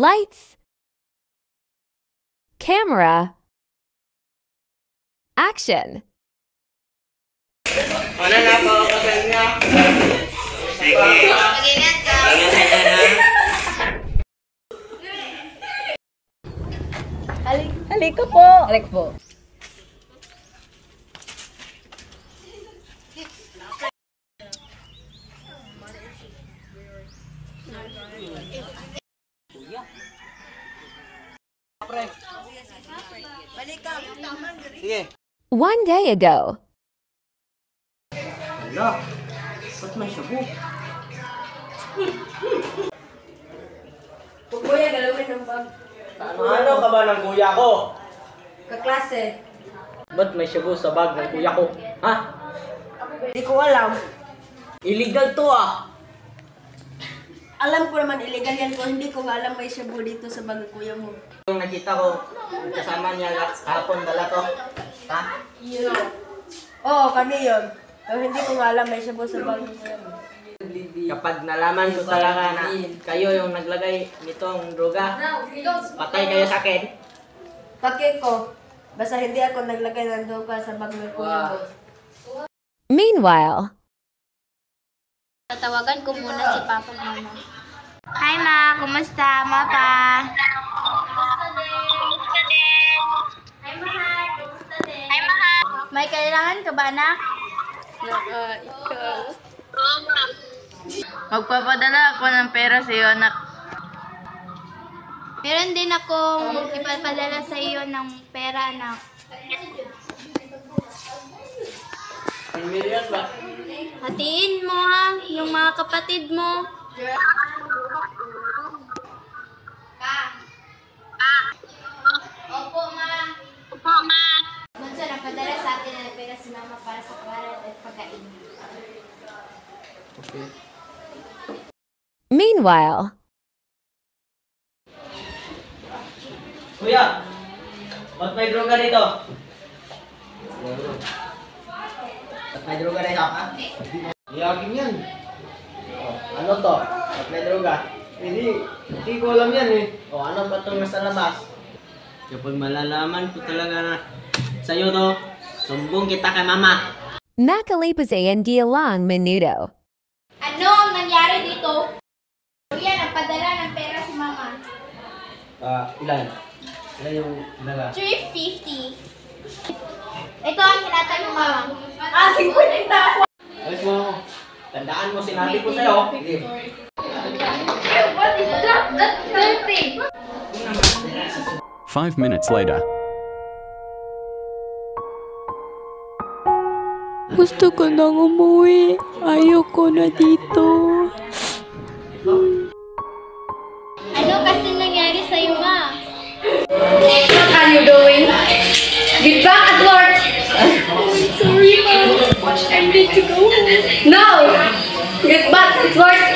Lights, camera, action. Ano na po ako sa inyo? Sige. Mag-ingat ka. Halika po. Halika po. Sige. One day ago. Hala, ba't may shabu? Kuya, galawin ng bag. Ano ka ba ng kuya ko? Kaklase. Ba't may shabu sa bag ng kuya ko? Ha? Hindi ko alam. Illegal to ah! Alam ko naman illegal yan ko. Hindi ko nga alam may shabu dito sa bag ng kuya mo. Yung nakita ko, kasama niya kahapon dala to. Ha? Oo, kami yun. Pero hindi ko nga alam may shabu sa bag ng kuya mo. Kapag nalaman ko talaga na kayo yung naglagay nitong droga, patay kayo sa akin. Pake ko. Basta hindi ako naglagay ng droga sa bag ng kuya mo. Meanwhile, Tatawagan ko muna si Papa at Mama. Hi Ma, kumusta? Mapa? Hi Mahal, kumusta din? Hi Mahal. May kailangan ka ba anak? Ikaw. Magpapadala ako ng pera sa iyo, anak. Meron din akong ipapadala sa iyo ng pera anak. 10 million ba? Hatiin mo ha, yung mga kapatid mo. Opo, ma. Opo, ma. Bunso, napadala sa atin na pera si Mama para sa paral at pagkain. Okay. meanwhile, Kuya, ba't may droga dito? Ba't may droga dito, ha? Iyagin yan. Oh, ano to? Ba't may droga? Hindi ko alam yan eh. O ano ba itong nasa labas? Kapag malalaman ko talaga na sa'yo to, sumbong kita kay mama. nakalipas ang ilang minuto. Ano ang nangyari dito? Kuya, nagpadala ng pera si Mama. Ilan? Ilan yung dala? 350. Ito ang hinatay mo, Mama. 50! Alis mo ako. Tandaan mo, sinabi ko sa'yo. Sige. What is that? That's dirty. 5 minutes later. Gusto ko nang umuwi. Ayoko na dito. Ano kasi nangyari sa'yo, Ma? What are you doing? Get back at work! Sorry, Mom. I need to go home. No! Get back at work!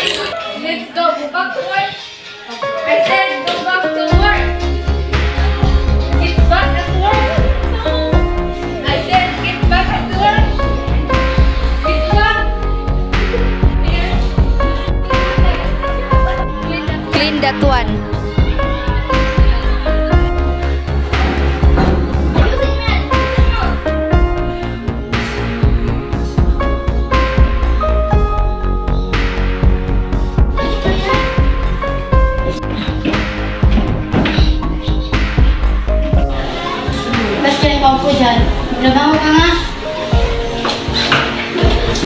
Let's go. Go back to work. I said go back to work. Get back at work. No! I said get back at work. Get back. Clean that one. Ba't kayo pa po dyan? Trabaho ka nga.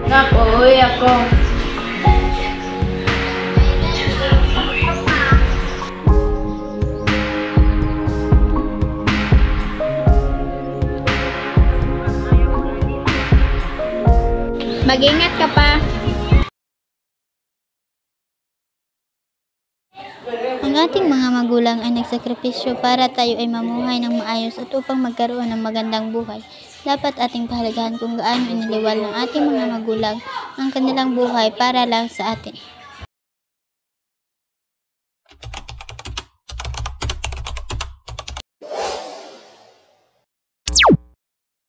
Anak, uuwi ako. Mag-ingat ka pa. Ang ating mga magulang ay nagsakripisyo para tayo ay mamuhay ng maayos at upang magkaroon ng magandang buhay. Dapat ating pahalagahan kung gaano iniliwal ng ating mga magulang ang kanilang buhay para lang sa atin.